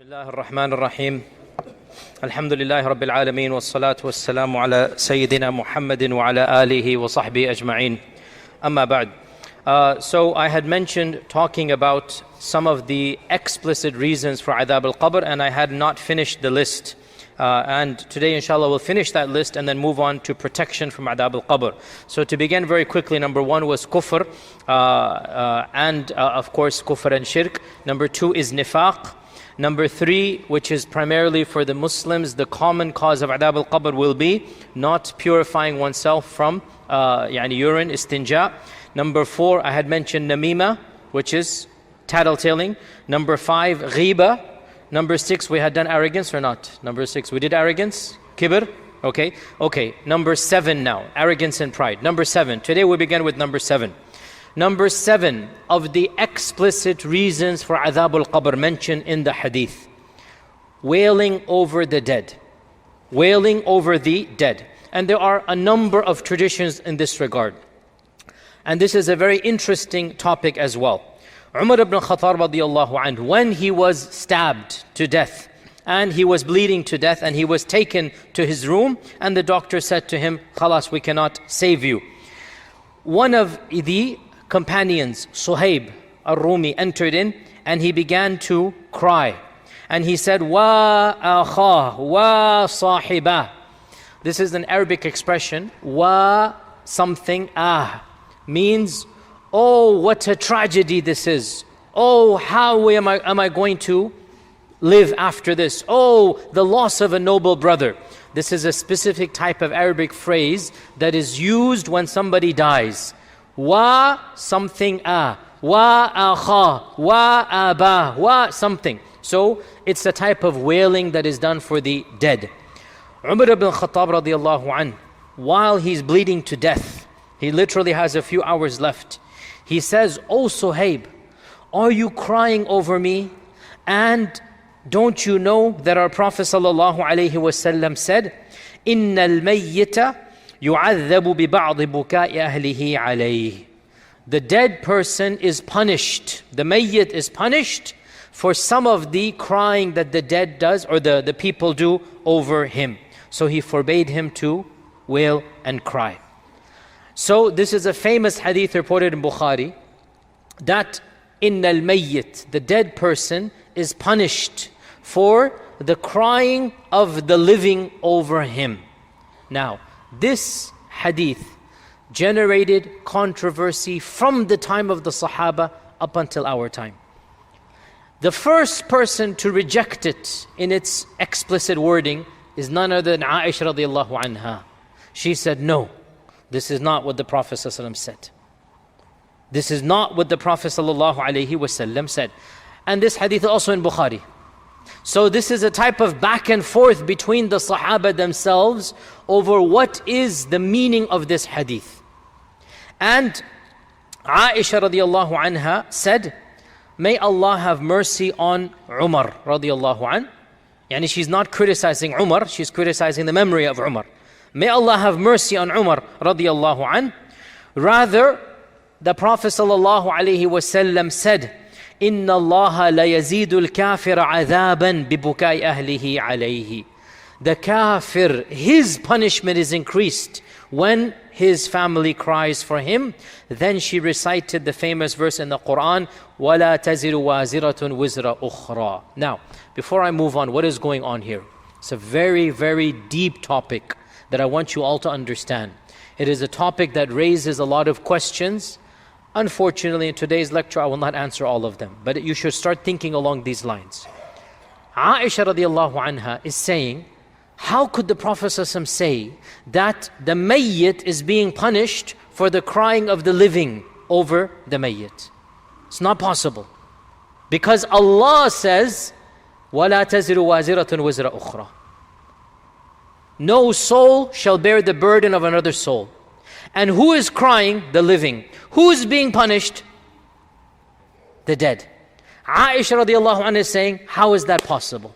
الله الرحمن الرحيم الحمد لله رب العالمين والصلاة والسلام على سيدنا محمد وعلى آله وصحبه أجمعين أما بعد. So I had mentioned talking about some of the explicit reasons for Adhab al-Qabr, and I had not finished the list. And today inshallah we'll finish that list and then move on to protection from Adhab al-Qabr. So to begin very quickly, number one was kufr, and of course kufr and shirk. Number two is nifaq. Number three, which is primarily for the Muslims, the common cause of Adhab al-Qabr will be not purifying oneself from urine, istinja. Number four, I had mentioned namima, which is tattletaling. Number five, ghiba. Number six, we had done arrogance or not? Number six, we did arrogance, kibr. Okay. Number seven now, arrogance and pride. Number seven, today we begin with number seven. Number seven of the explicit reasons for Adhab al-Qabr mentioned in the hadith: wailing over the dead. Wailing over the dead. And there are a number of traditions in this regard. And this is a very interesting topic as well. Umar ibn Khattab radiyallahu anhu, when he was stabbed to death and he was bleeding to death and he was taken to his room, and the doctor said to him, "Khalas, we cannot save you." One of the companions, Suhaib al-Rumi, entered in and he began to cry. And he said, "Wa akha, wa sahiba." This is an Arabic expression. Wa something, means, oh, what a tragedy this is. Oh, how am I going to live after this? Oh, the loss of a noble brother. This is a specific type of Arabic phrase that is used when somebody dies. Wa something, wa akha, wa aba, wa something. So it's a type of wailing that is done for the dead. Umar ibn Khattab radiyallahu anhu, while he's bleeding to death, he literally has a few hours left. He says, "Oh Suhaib, are you crying over me? And don't you know that our Prophet sallallahu alaihi wasallam said, إِنَّ الْمَيِّتَ يُعَذَّبُ بِبَعْضِ بُكَاءِ أَهْلِهِ عَلَيْهِ." The dead person is punished. The mayyit is punished for some of the crying that the dead does, or the people do over him. So he forbade him to wail and cry. So this is a famous hadith reported in Bukhari, that innal mayyit, the dead person, is punished for the crying of the living over him. Now, this hadith generated controversy from the time of the Sahaba up until our time. The first person to reject it in its explicit wording is none other than Aisha radiallahu anha. She said, "No, this is not what the Prophet ﷺ said. This is not what the Prophet ﷺ said." And this hadith is also in Bukhari. So this is a type of back and forth between the Sahaba themselves over what is the meaning of this hadith. And Aisha radiallahu anha said, "May Allah have mercy on Umar radiallahu anh." Yani she's not criticizing Umar, she's criticizing the memory of Umar. May Allah have mercy on Umar radiallahu anh. Rather, the Prophet sallallahu alaihi wasallam said, "Inna Allah la yazidul kafir adhaban bibukai ahlihi alayhi." The kafir, his punishment is increased when his family cries for him. Then she recited the famous verse in the Quran, وَلَا تَزِرُ وَازِرَةٌ وِزْرَ أُخْرَى. Now, before I move on, what is going on here? It's a very, very deep topic that I want you all to understand. It is a topic that raises a lot of questions. Unfortunately, in today's lecture, I will not answer all of them, but you should start thinking along these lines. Aisha radiallahu anha is saying, how could the Prophet ﷺ say that the mayyit is being punished for the crying of the living over the mayyit? It's not possible. Because Allah says, وَلَا تَزِرُ وَازِرَةٌ وِزْرَ أُخْرَى. No soul shall bear the burden of another soul. And who is crying? The living. Who is being punished? The dead. Aisha radiallahu anha is saying, how is that possible?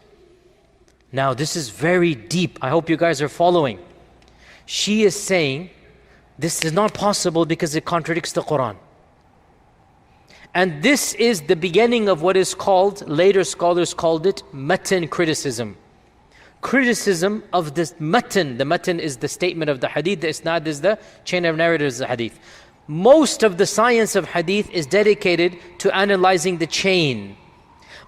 Now this is very deep. I hope you guys are following. She is saying, this is not possible because it contradicts the Quran. And this is the beginning of what is called, later scholars called it, matan criticism. Criticism of this matan. The matan is the statement of the hadith, the isnad is the chain of narrators of the hadith. Most of the science of hadith is dedicated to analyzing the chain.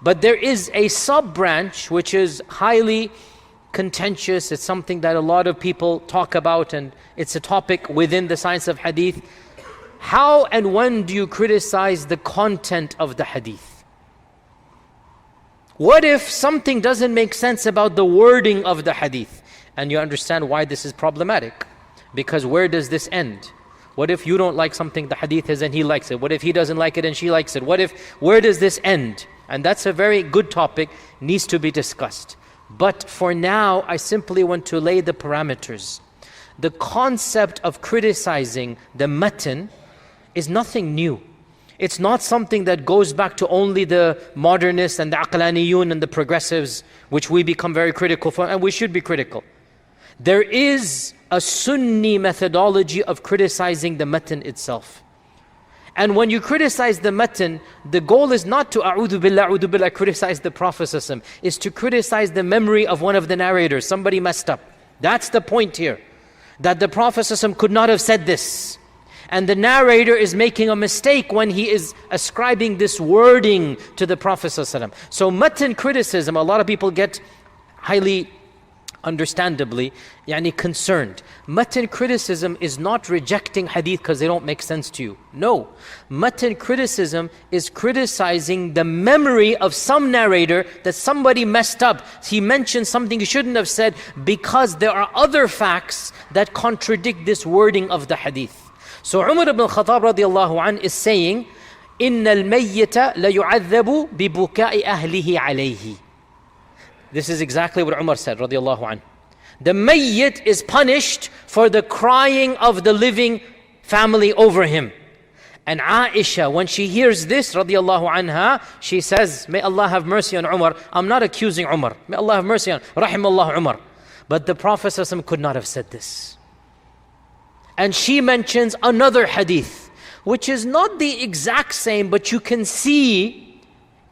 But there is a sub-branch which is highly contentious. It's something that a lot of people talk about, and it's a topic within the science of hadith. How and when do you criticize the content of the hadith? What if something doesn't make sense about the wording of the hadith? And you understand why this is problematic. Because where does this end? What if you don't like something the hadith is and he likes it? What if he doesn't like it and she likes it? Where does this end? And that's a very good topic, needs to be discussed. But for now, I simply want to lay the parameters. The concept of criticizing the matan is nothing new. It's not something that goes back to only the modernists and the aqlaniyun and the progressives, which we become very critical for, and we should be critical. There is a Sunni methodology of criticizing the matan itself. And when you criticize the matan, the goal is not to a'udhu billah, criticize the Prophet ﷺ, is to criticize the memory of one of the narrators. Somebody messed up. That's the point here. That the Prophet ﷺ could not have said this. And the narrator is making a mistake when he is ascribing this wording to the Prophet ﷺ. So matan criticism, a lot of people get highly, understandably, concerned. Matan criticism is not rejecting hadith because they don't make sense to you. No. Matan criticism is criticizing the memory of some narrator that somebody messed up. He mentioned something he shouldn't have said because there are other facts that contradict this wording of the hadith. So Umar ibn al-Khattab radiallahu anh is saying, إِنَّ الْمَيِّةَ لَيُعَذَّبُ بِبُكَاءِ أَهْلِهِ عَلَيْهِ. This is exactly what Umar said radiallahu anh. The mayyit is punished for the crying of the living family over him. And Aisha, when she hears this radiallahu anha, she says, may Allah have mercy on Umar. I'm not accusing Umar. May Allah have mercy on Rahimallah Umar. But the Prophet ﷺ could not have said this. And she mentions another hadith, which is not the exact same, but you can see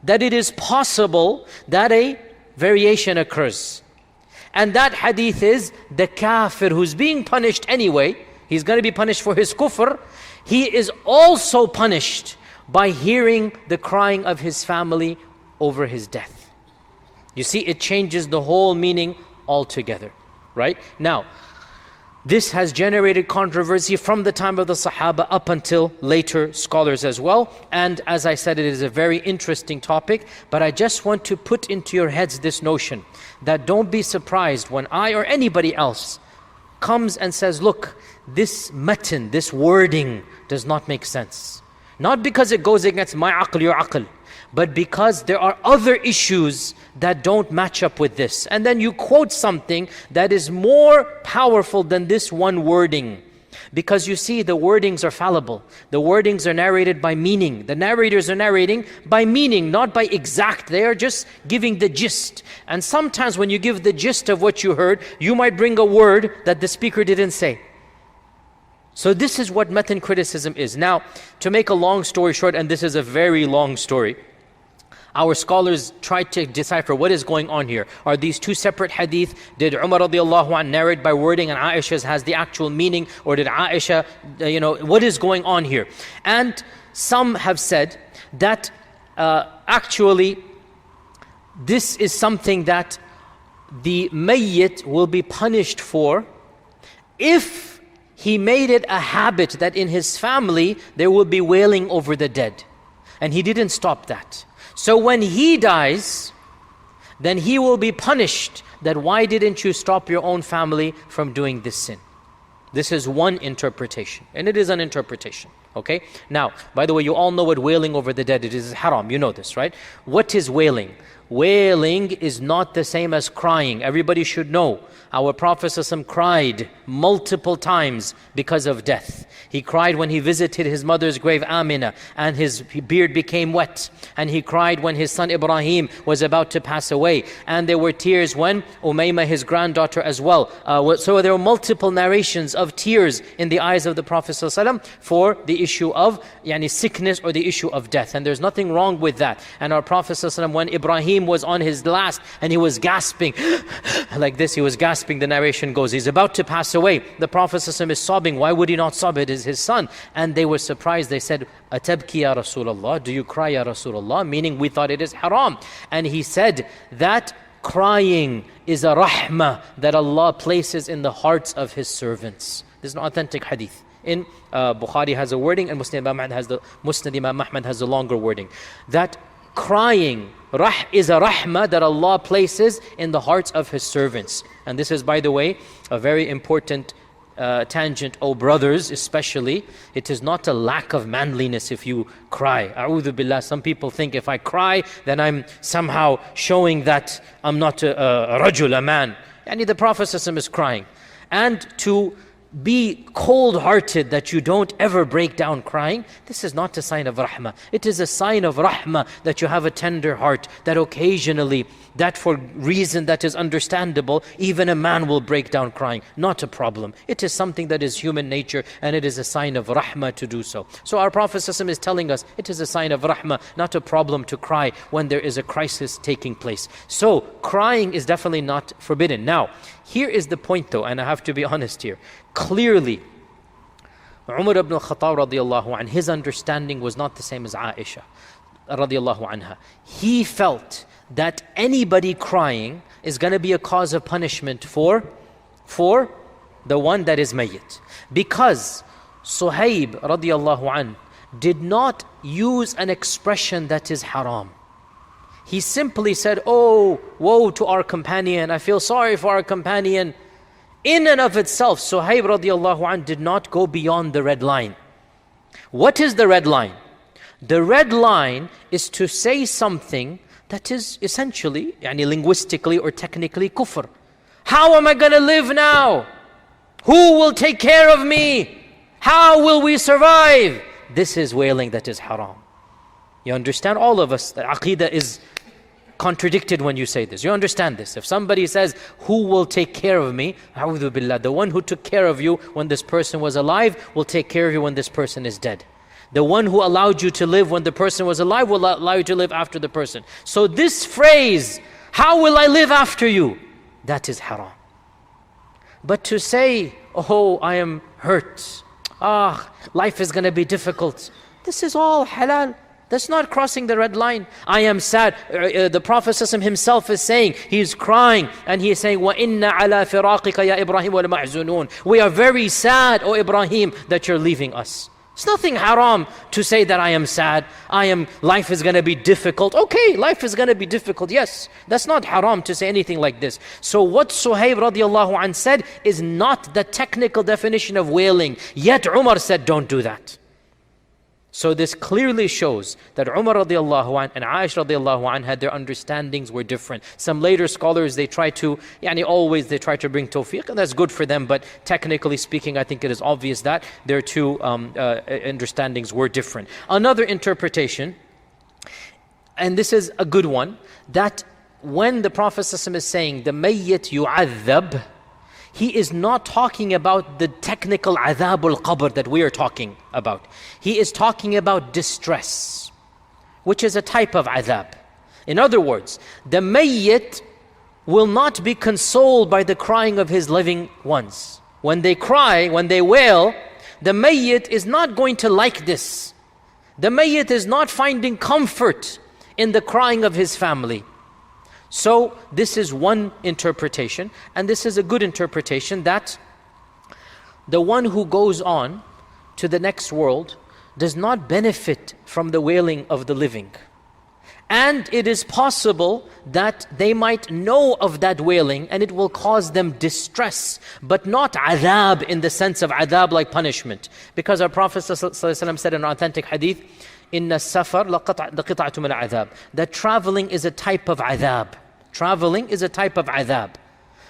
that it is possible that a variation occurs. And that hadith is the kafir who's being punished anyway, he's going to be punished for his kufr, he is also punished by hearing the crying of his family over his death. You see, it changes the whole meaning altogether, right? Now, this has generated controversy from the time of the Sahaba up until later scholars as well. And as I said, it is a very interesting topic. But I just want to put into your heads this notion that don't be surprised when I or anybody else comes and says, look, this matan, this wording does not make sense. Not because it goes against my aql, your aql, but because there are other issues that don't match up with this. And then you quote something that is more powerful than this one wording. Because you see, the wordings are fallible. The wordings are narrated by meaning. The narrators are narrating by meaning, not by exact. They are just giving the gist. And sometimes when you give the gist of what you heard, you might bring a word that the speaker didn't say. So this is what matan criticism is. Now, to make a long story short, and this is a very long story, our scholars tried to decipher what is going on here. Are these two separate hadith? Did Umar radiallahu anh narrate by wording and Aisha's has the actual meaning? Or did Aisha, what is going on here? And some have said that actually this is something that the mayyit will be punished for if he made it a habit that in his family there will be wailing over the dead. And he didn't stop that. So when he dies, then he will be punished that why didn't you stop your own family from doing this sin? This is one interpretation, and it is an interpretation, okay? Now, by the way, you all know what wailing over the dead is. It is haram, you know this, right? What is wailing? wailing is not the same as crying. Everybody should know. Our Prophet ﷺ cried multiple times because of death. He cried when he visited his mother's grave, Amina, and his beard became wet. And he cried when his son Ibrahim was about to pass away. And there were tears when Umaymah, his granddaughter, as well. So there were multiple narrations of tears in the eyes of the Prophet ﷺ for the issue of sickness or the issue of death. And there's nothing wrong with that. And our Prophet ﷺ, when Ibrahim was on his last and he was gasping, like this, he was gasping, the narration goes, he's about to pass away. The Prophet ﷺ is sobbing. Why would he not sob? It is his son. And they were surprised. They said, Atabki ya Rasulullah, do you cry ya Rasulullah? Meaning we thought it is haram. And he said that crying is a rahmah that Allah places in the hearts of His servants. This is an authentic hadith. In Bukhari has a wording, and Musnad Imam Ahmad has a longer wording. That crying is a rahmah that Allah places in the hearts of His servants. And this is, by the way, a very important tangent, oh brothers especially. It is not a lack of manliness if you cry. A'udhu billah. Some people think if I cry, then I'm somehow showing that I'm not a rajul, a man. And the Prophet ﷺ is crying. And to be cold-hearted, that you don't ever break down crying, this is not a sign of rahmah. It is a sign of rahmah that you have a tender heart, that occasionally, that for reason that is understandable, even a man will break down crying. Not a problem. It is something that is human nature, and it is a sign of rahmah to do so. So our Prophet ﷺ is telling us it is a sign of rahmah, not a problem to cry when there is a crisis taking place. So crying is definitely not forbidden. Now, here is the point though, and I have to be honest here. Clearly, Umar ibn al-Khattab radiallahu anh, his understanding was not the same as Aisha radiallahu anha. He felt that anybody crying is going to be a cause of punishment for the one that is mayyit. Because Suhaib radiallahu anh did not use an expression that is haram. He simply said, oh, woe to our companion, I feel sorry for our companion. In and of itself, Suhaib radiallahu anh did not go beyond the red line. What is the red line? The red line is to say something that is essentially, linguistically or technically kufr. How am I going to live now? Who will take care of me? How will we survive? This is wailing that is haram. You understand? All of us, the aqeedah is contradicted when you say this. You understand this? If somebody says, who will take care of me? A'udhu billah. The one who took care of you when this person was alive will take care of you when this person is dead. The one who allowed you to live when the person was alive will allow you to live after the person. So this phrase, how will I live after you? That is haram. But to say, oh, I am hurt. Life is going to be difficult. This is all halal. That's not crossing the red line. I am sad. The Prophet ﷺ himself is saying, he's crying and he is saying, وَإِنَّ عَلَى فِرَاقِكَ يَا إِبْرَاهِيمُ وَلَمَحْزُنُونَ. We are very sad, O Ibrahim, that you're leaving us. It's nothing haram to say that I am sad. Life is going to be difficult. Okay, life is going to be difficult. Yes, that's not haram to say anything like this. So what Suhaib radiallahu anh said is not the technical definition of wailing. Yet Umar said, don't do that. So this clearly shows that Umar radiallahu anh and Aisha radiallahu anh had their understandings were different. Some later scholars, they try to bring tawfiq, and that's good for them, but technically speaking, I think it is obvious that their two understandings were different. Another interpretation, and this is a good one, that when the Prophet ﷺ is saying, the mayyit yu'adhab, he is not talking about the technical adhabul qabr that we are talking about. He is talking about distress, which is a type of adhab. In other words, the mayyit will not be consoled by the crying of his living ones. When they cry, when they wail, the mayyit is not going to like this. The mayyit is not finding comfort in the crying of his family. So this is one interpretation, and this is a good interpretation, that the one who goes on to the next world does not benefit from the wailing of the living. And it is possible that they might know of that wailing and it will cause them distress, but not adhab in the sense of adhab like punishment. Because our Prophet ﷺ said in an authentic hadith, إِنَّ السَّفَرَ لَقِطَعَةٌ مِنَ الْعَذَابِ. That traveling is a type of adhab. Traveling is a type of adhab.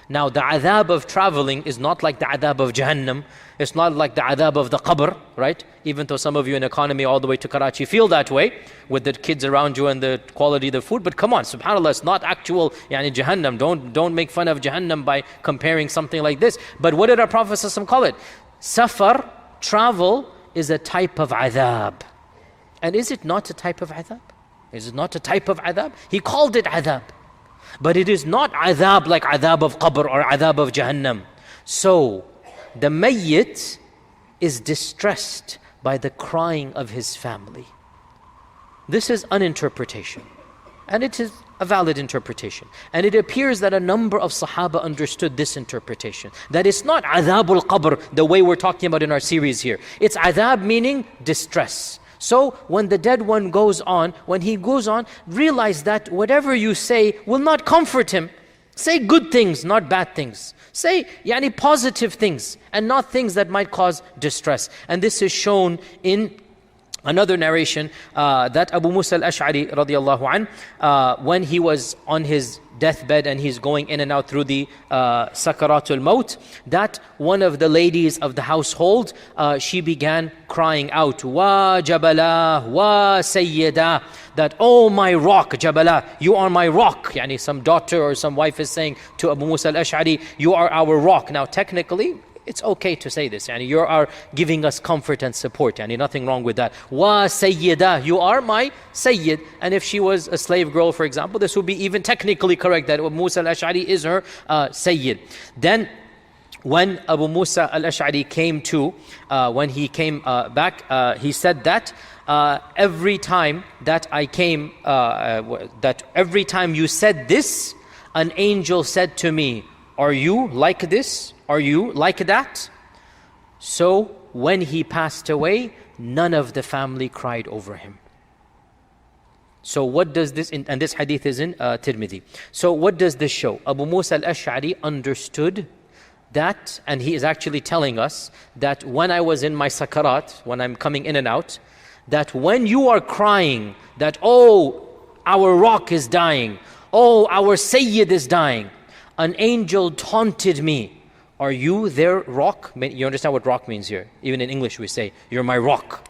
Now the adhab of traveling is not like the adhab of Jahannam. It's not like the adhab of the qabr, right? Even though some of you in economy all the way to Karachi feel that way with the kids around you and the quality of the food. But come on, subhanAllah, it's not actual Jahannam. Don't make fun of Jahannam by comparing something like this. But what did our Prophet ﷺ call it? Safar, travel, is a type of adhab. And is it not a type of adhab? Is it not a type of adhab? He called it adhab. But it is not adhab like adhab of qabr or adhab of Jahannam. So, the mayyit is distressed by the crying of his family. This is an interpretation. And it is a valid interpretation. And it appears that a number of Sahaba understood this interpretation. That it's not adhabul qabr, the way we're talking about in our series here. It's adhab meaning distress. So when the dead one goes on, realize that whatever you say will not comfort him. Say good things, not bad things. Say positive things and not things that might cause distress. And this is shown in another narration that Abu Musa al-Ash'ari radiallahu anh, when he was on his deathbed and he's going in and out through the sakaratul maut, that one of the ladies of the household, she began crying out, wa jabala, wa sayyida, that, oh my rock, jabala, you are my rock. Some daughter or some wife is saying to Abu Musa al-Ash'ari, you are our rock. Now technically, it's okay to say this. You are giving us comfort and support. Nothing wrong with that. Wa sayyida, you are my sayyid. And if she was a slave girl, for example, this would be even technically correct that Abu Musa al-Ash'ari is her sayyid. Then when Abu Musa al-Ash'ari came to, when he came back, he said that every time that I came, that every time you said this, an angel said to me, are you like this? Are you like that? So when he passed away, none of the family cried over him. So what does this, and this hadith is in Tirmidhi. So what does this show? Abu Musa al-Ash'ari understood that, and he is actually telling us that when I was in my sakarat, when I'm coming in and out, that when you are crying that, oh, our rock is dying, oh, our sayyid is dying, an angel taunted me. Are you their rock? You understand what rock means here? Even in English we say, you're my rock.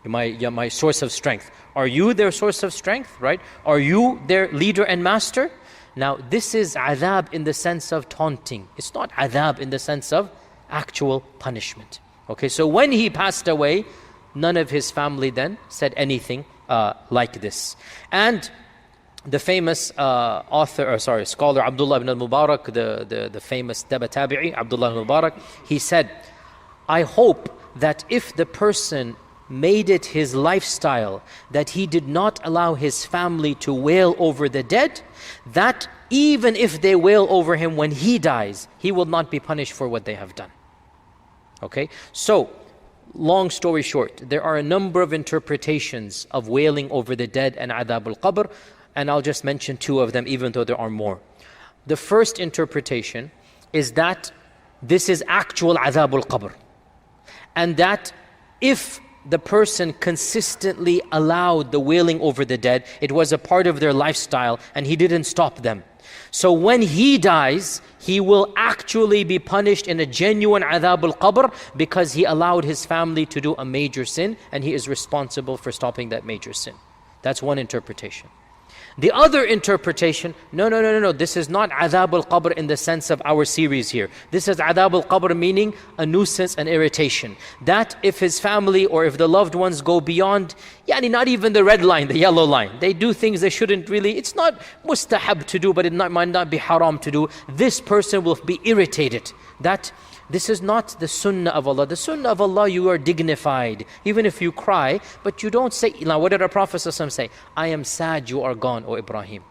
You're my source of strength. Are you their source of strength, right? Are you their leader and master? Now this is adhab in the sense of taunting. It's not adhab in the sense of actual punishment. Okay, so when he passed away, none of his family then said anything like this. And the famous scholar Abdullah ibn al-Mubarak, the famous tabi'i Abdullah ibn al-Mubarak, he said, I hope that if the person made it his lifestyle that he did not allow his family to wail over the dead, that even if they wail over him when he dies, he will not be punished for what they have done. Okay, so long story short, there are a number of interpretations of wailing over the dead and adhab al-qabr, and I'll just mention two of them even though there are more. The first interpretation is that this is actual adhab al-qabr, and that if the person consistently allowed the wailing over the dead, it was a part of their lifestyle and he didn't stop them. So when he dies, he will actually be punished in a genuine adhab al-qabr because he allowed his family to do a major sin and he is responsible for stopping that major sin. That's one interpretation. The other interpretation, no, this is not adhab al-qabr in the sense of our series here. This is adhab al-qabr meaning a nuisance and irritation. That if his family or if the loved ones go beyond, not even the red line, the yellow line, they do things they shouldn't really, it's not mustahab to do, but it might not be haram to do, this person will be irritated. That this is not the sunnah of Allah. The sunnah of Allah, you are dignified. Even if you cry, but you don't say, now what did our Prophet ﷺ say? I am sad you are gone, O Ibrahim.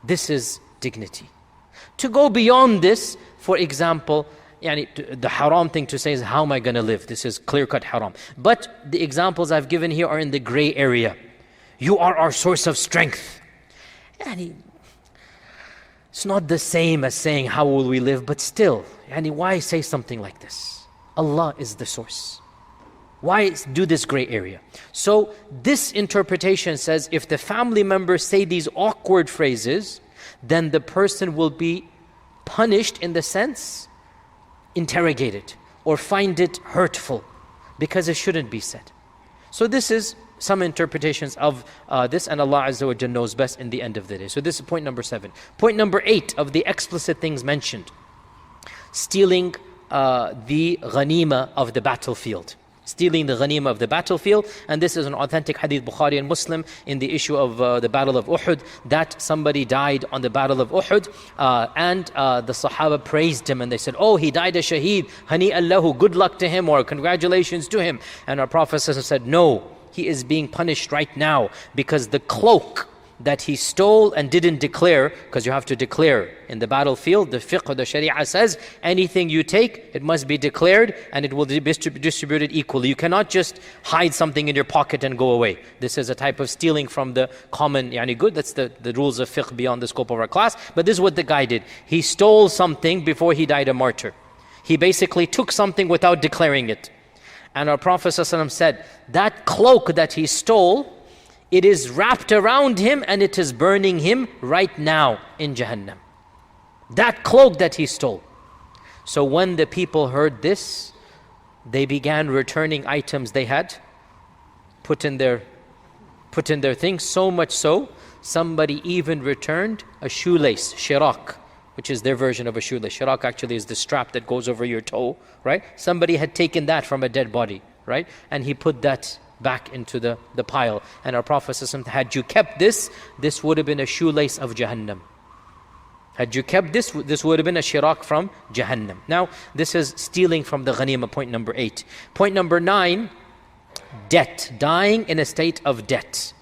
This is dignity. To go beyond this, for example, the haram thing to say is, how am I going to live? This is clear-cut haram. But the examples I've given here are in the gray area. You are our source of strength. It's not the same as saying, how will we live? But still, why say something like this? Allah is the source. Why do this gray area? So this interpretation says if the family members say these awkward phrases, then the person will be punished in the sense, interrogated, or find it hurtful, because it shouldn't be said. So this is some interpretations of this, and Allah Azza wa Jalla knows best in the end of the day. So this is point number 7. Point number 8 of the explicit things mentioned: stealing the ghanima of the battlefield. Stealing the ghanima of the battlefield. And this is an authentic hadith, Bukhari and Muslim, in the issue of the battle of Uhud, that somebody died on the battle of Uhud, and the Sahaba praised him and they said, oh, he died a shaheed, hani allahu, good luck to him, or congratulations to him. And our Prophet said, no, he is being punished right now, because the cloak that he stole and didn't declare, because you have to declare in the battlefield, the fiqh, the sharia says, anything you take, it must be declared and it will be distributed equally. You cannot just hide something in your pocket and go away. This is a type of stealing from the common good. That's the rules of fiqh beyond the scope of our class. But this is what the guy did. He stole something before he died a martyr. He basically took something without declaring it. And our Prophet ﷺ said, that cloak that he stole, it is wrapped around him and it is burning him right now in Jahannam. That cloak that he stole. So when the people heard this, they began returning items they had put in their things, so much so, somebody even returned a shoelace, shirak, which is their version of a shoelace. Shirak actually is the strap that goes over your toe, right? Somebody had taken that from a dead body, right? And he put that back into the pile. And our Prophet said, had you kept this, this would have been a shoelace of Jahannam. Had you kept this, this would have been a shirak from Jahannam. Now, this is stealing from the ghanima, point number 8. Point number 9, debt. Dying in a state of debt.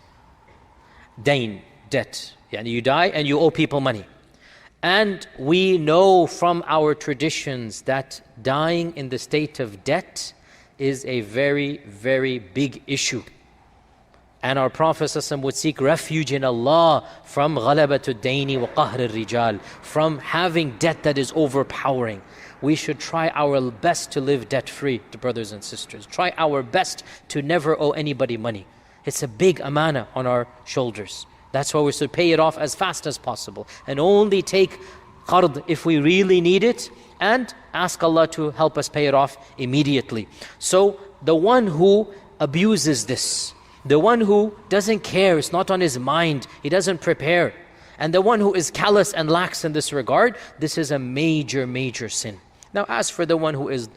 Dain, debt. Yani you die and you owe people money. And we know from our traditions that dying in the state of debt is a very, very big issue. And our Prophet ﷺ would seek refuge in Allah from غَلَبَةُ الدَّيْنِ وَقَهْرِ الرِّجَالِ, from having debt that is overpowering. We should try our best to live debt-free, brothers and sisters. Try our best to never owe anybody money. It's a big amana on our shoulders. That's why we should pay it off as fast as possible. And only take qard if we really need it, and ask Allah to help us pay it off immediately. So the one who abuses this, the one who doesn't care, it's not on his mind, he doesn't prepare, and the one who is callous and lax in this regard, this is a major, major sin. Now as for the one who is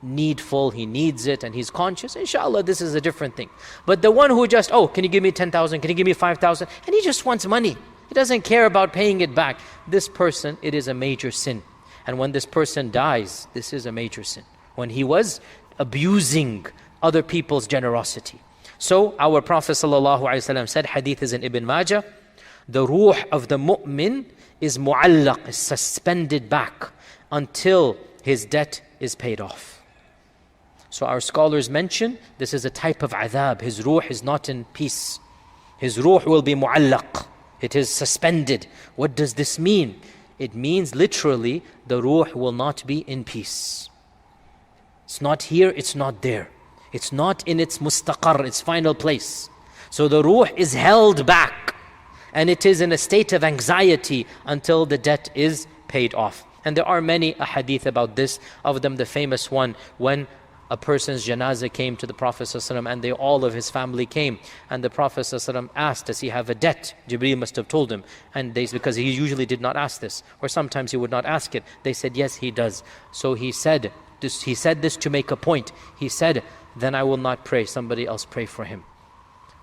needful, he needs it and he's conscious, inshallah this is a different thing. But the one who just, oh, can you give me 10,000, can you give me 5,000, and he just wants money, he doesn't care about paying it back, this person, it is a major sin. And when this person dies, this is a major sin. When he was abusing other people's generosity. So our Prophet ﷺ said, hadith is in Ibn Majah, the ruh of the mu'min is mu'allaq, is suspended back until his debt is paid off. So our scholars mention this is a type of adhab. His ruh is not in peace. His ruh will be mu'allaq. It is suspended. What does this mean? It means literally the ruh will not be in peace. It's not here, it's not there. It's not in its mustaqar, its final place. So the ruh is held back and it is in a state of anxiety until the debt is paid off. And there are many ahadith about this, of them the famous one when a person's janazah came to the Prophet ﷺ and all of his family came, and the Prophet ﷺ asked, does he have a debt? Jibreel must have told him, and because he usually did not ask this, or sometimes he would not ask it. They said, yes, he does. So he said this to make a point. He said, then I will not pray, somebody else pray for him.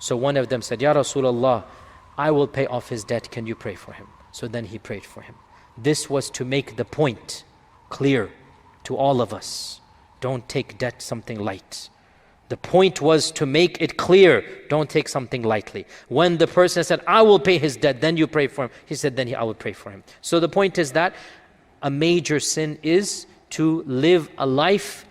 So one of them said, Ya Rasulullah, I will pay off his debt, can you pray for him? So then he prayed for him. This was to make the point clear to all of us. Don't take debt something light. The point was to make it clear, don't take something lightly. When the person said, I will pay his debt, then you pray for him. He said, then I will pray for him. So the point is that a major sin is to live a life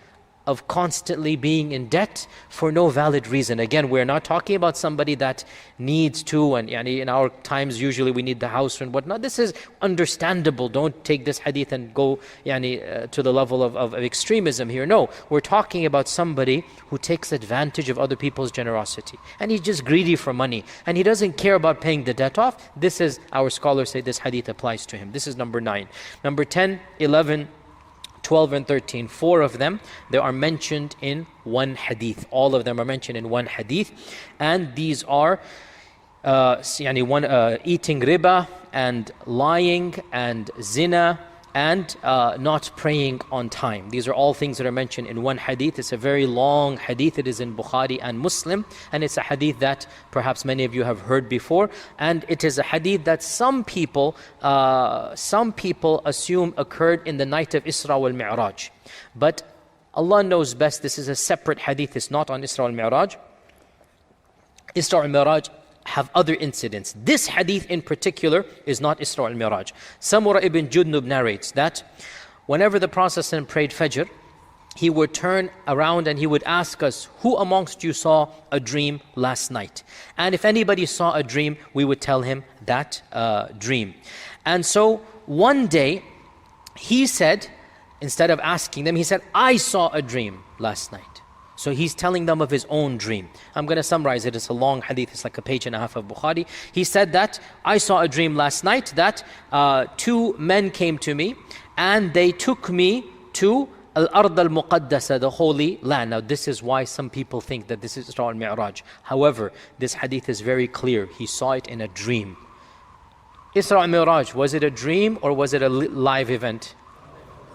of constantly being in debt for no valid reason. Again, we're not talking about somebody that needs to, and in our times usually we need the house and whatnot. This is understandable. Don't take this hadith and go to the level of extremism here. No, we're talking about somebody who takes advantage of other people's generosity. And he's just greedy for money. And he doesn't care about paying the debt off. This is, our scholars say, this hadith applies to him. This is number 9. Number 10, 11, 12 and 13, 4 of them, they are mentioned in one hadith. All of them are mentioned in one hadith. And these are eating riba and lying and zina and not praying on time. These are all things that are mentioned in one hadith. It's a very long hadith. It is in Bukhari and Muslim, and it's a hadith that perhaps many of you have heard before. And it is a hadith that some people assume occurred in the night of Isra wal Mi'raj. But Allah knows best. This is a separate hadith. It's not on Isra wal Mi'raj. Isra wal Mi'raj have other incidents. This hadith in particular is not Isra al-Miraj. Samura ibn Jundub narrates that whenever the Prophet prayed Fajr, he would turn around and he would ask us, who amongst you saw a dream last night? And if anybody saw a dream, we would tell him that dream. And so one day, he said, instead of asking them, he said, I saw a dream last night. So he's telling them of his own dream. I'm going to summarize it. It's a long hadith. It's like a page and a half of Bukhari. He said that, I saw a dream last night that 2 men came to me and they took me to Al-Ard al-Muqaddasa, the holy land. Now this is why some people think that this is Isra al-Mi'raj. However, this hadith is very clear. He saw it in a dream. Isra al-Mi'raj, was it a dream or was it a live event?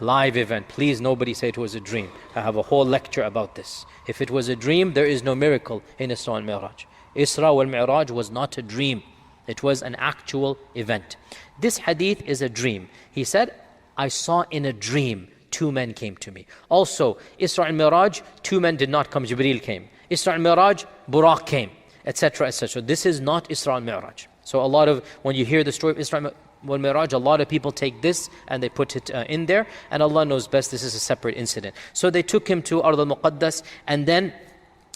Live event. Please, nobody say it was a dream. I have a whole lecture about this. If it was a dream, there is no miracle in Isra and Mi'raj. Isra wal Mi'raj was not a dream. It was an actual event. This hadith is a dream. He said, I saw in a dream 2 men came to me. Also, Isra and Mi'raj, 2 men did not come. Jibreel came. Isra and Mi'raj, Buraq came, etc., etc. This is not Isra and Mi'raj. So a lot of, when you hear the story of Isra wal Mi'raj, a lot of people take this and they put it in there, and Allah knows best, this is a separate incident. So they took him to Ard al-Muqaddas, and then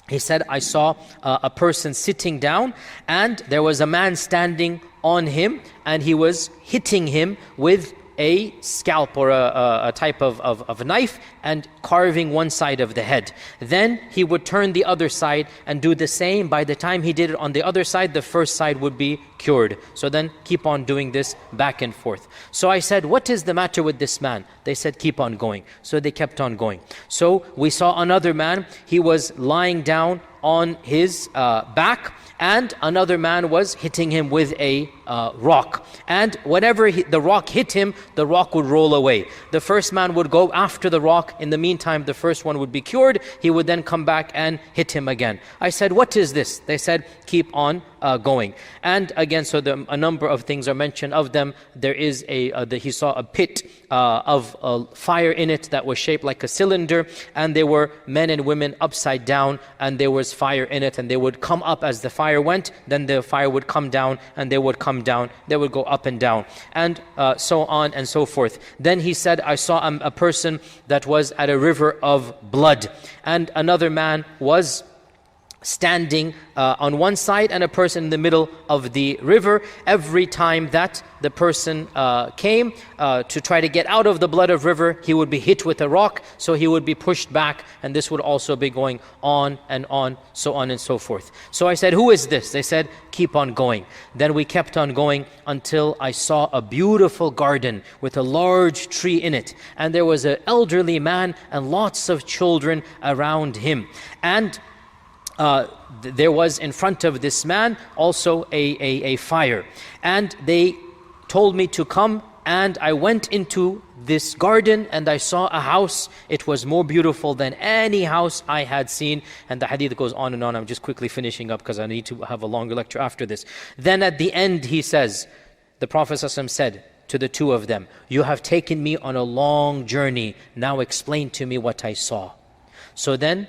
he said, I saw a person sitting down, and there was a man standing on him, and he was hitting him with a scalp or a type of knife and carving one side of the head. Then he would turn the other side and do the same. By the time he did it on the other side, the first side would be cured. So then keep on doing this back and forth. So I said, what is the matter with this man? They said, keep on going. So they kept on going. So we saw another man. He was lying down on his back, and another man was hitting him with a rock. And whenever the rock hit him, the rock would roll away. The first man would go after the rock. In the meantime, the first one would be cured. He would then come back and hit him again. I said, what is this? They said, keep on going. And again, so a number of things are mentioned of them. There is he saw a pit of fire in it that was shaped like a cylinder, and there were men and women upside down, and there was fire in it, and they would come up as the fire went, then the fire would come down, and they would come down, they would go up and down, and so on and so forth. Then he said, I saw a person that was at a river of blood, and another man was standing on one side and a person in the middle of the river. Every time that the person came to try to get out of the blood of river, he would be hit with a rock, so he would be pushed back, and this would also be going on, so on and so forth. So I said, who is this? They said, keep on going. Then we kept on going until I saw a beautiful garden with a large tree in it, and there was an elderly man and lots of children around him. And there was in front of this man also a fire. And they told me to come, and I went into this garden and I saw a house. It was more beautiful than any house I had seen. And the hadith goes on and on. I'm just quickly finishing up because I need to have a longer lecture after this. Then at the end he says, the Prophet ﷺ said to the 2 of them, you have taken me on a long journey. Now explain to me what I saw. So then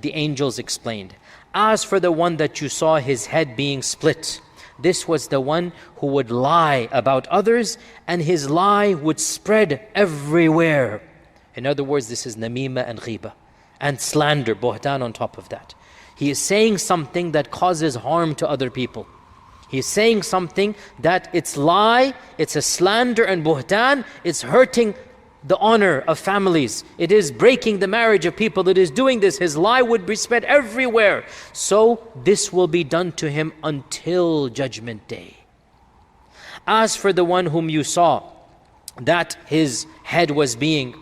the angels explained, as for the one that you saw his head being split, this was the one who would lie about others, and his lie would spread everywhere. In other words, this is namima and ghiba. and slander, buhtan on top of that. He is saying something that causes harm to other people. He is saying something that it's lie, it's a slander and buhtan, it's hurting the honor of families. It is breaking the marriage of people. It is doing this. His lie would be spread everywhere. So this will be done to him until Judgment Day. As for the one whom you saw, that his head was being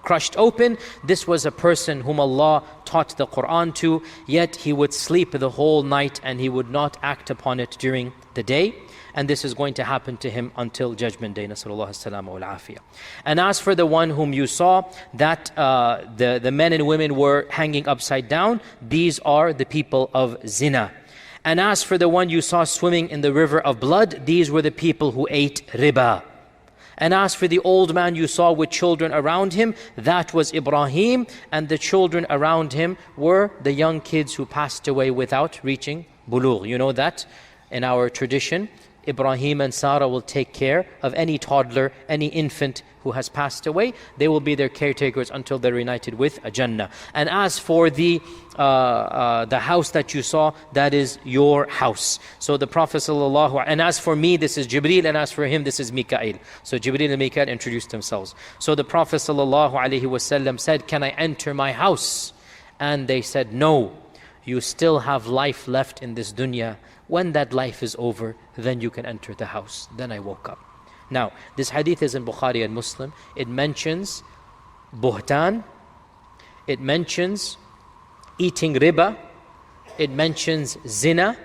crushed open, this was a person whom Allah taught the Quran to, yet he would sleep the whole night and he would not act upon it during the day. And this is going to happen to him until Judgment Day. Nasallallahu as-salama wal afiyah. And as for the one whom you saw, that the men and women were hanging upside down, these are the people of zina. And as for the one you saw swimming in the river of blood, these were the people who ate riba. And as for the old man you saw with children around him, that was Ibrahim, and the children around him were the young kids who passed away without reaching bulugh. You know that in our tradition, Ibrahim and Sarah will take care of any toddler, any infant who has passed away. They will be their caretakers until they're united with a Jannah. And as for the house that you saw, that is your house. So the Prophet ﷺ, and as for me, this is Jibreel, and as for him, this is Mikael. So Jibreel and Mikael introduced themselves. So the Prophet ﷺ said, can I enter my house? And they said, no, you still have life left in this dunya. When that life is over, then you can enter the house. Then I woke up. Now, this hadith is in Bukhari and Muslim. It mentions buhtan, it mentions eating riba, it mentions zina,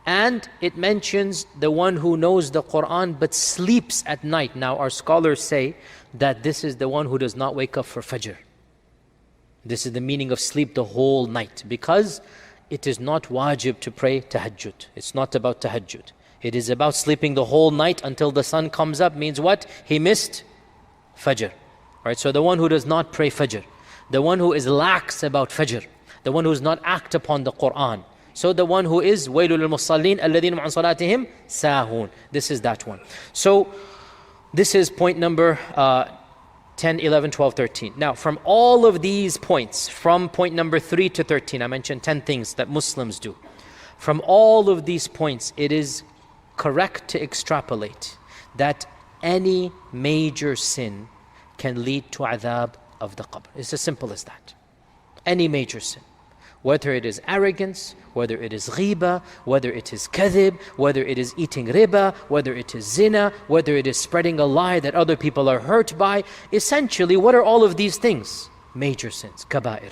and it mentions the one who knows the Quran but sleeps at night. Now, our scholars say that this is the one who does not wake up for Fajr. This is the meaning of sleep the whole night, because it is not wajib to pray tahajjud. It's not about tahajjud. It is about sleeping the whole night until the sun comes up. Means what? He missed Fajr. Right? So the one who does not pray Fajr, the one who is lax about Fajr, the one who does not act upon the Quran. So the one who is وَيْلُ لِلْمُصَّلِّينَ الَّذِينَ مَعَنْ صَلَاتِهِمْ سَاهُونَ. This is that one. So this is point number 10, 11, 12, 13. Now, from all of these points, from point number 3 to 13, I mentioned 10 things that Muslims do. From all of these points, it is correct to extrapolate that any major sin can lead to adhab of the qabr. It's as simple as that. Any major sin. Whether it is arrogance, whether it is ghiba, whether it is kadhib, whether it is eating riba, whether it is zina, whether it is spreading a lie that other people are hurt by. Essentially, what are all of these things? Major sins, kaba'ir.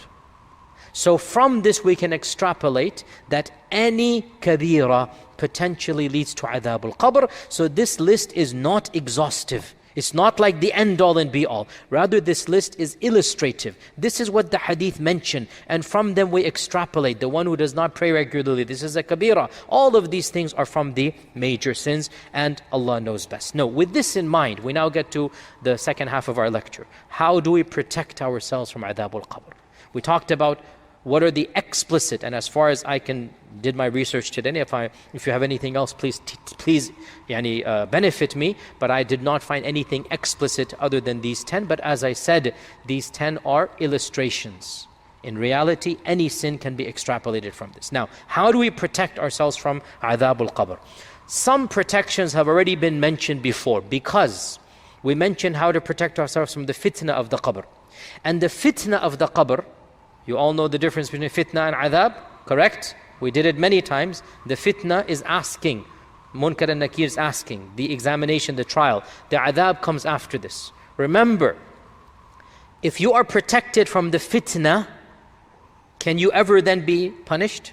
So from this we can extrapolate that any kabira potentially leads to adhab al-qabr. So this list is not exhaustive. It's not like the end all and be all. Rather, this list is illustrative. This is what the hadith mentioned. And from them we extrapolate. The one who does not pray regularly, this is a kabira. All of these things are from the major sins, and Allah knows best. No, with this in mind, we now get to the second half of our lecture. How do we protect ourselves from adhab al-qabr? We talked about what are the explicit, and as far as I did my research today, if you have anything else, please benefit me, but I did not find anything explicit other than these 10. But as I said, these 10 are illustrations. In reality, any sin can be extrapolated from this. Now, how do we protect ourselves from adhab al-qabr? Some protections have already been mentioned before, because we mentioned how to protect ourselves from the fitnah of the qabr. And the fitnah of the qabr, you all know the difference between fitnah and adhab, correct? We did it many times. The fitnah is asking, Munkar and Nakir is asking, the examination, the trial. The adhab comes after this. Remember, if you are protected from the fitnah, can you ever then be punished?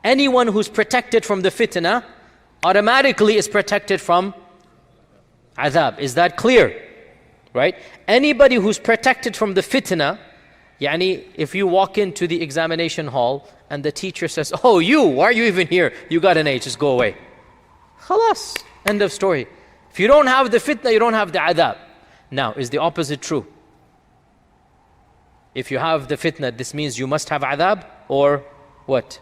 Anyone who's protected from the fitnah automatically is protected from adhab. Is that clear? Right? Anybody who's protected from the fitnah, if you walk into the examination hall and the teacher says, oh, why are you even here? You got an A, just go away. Khalas, end of story. If you don't have the fitnah, you don't have the adhab. Now, is the opposite true? If you have the fitnah, this means you must have adhab, or what?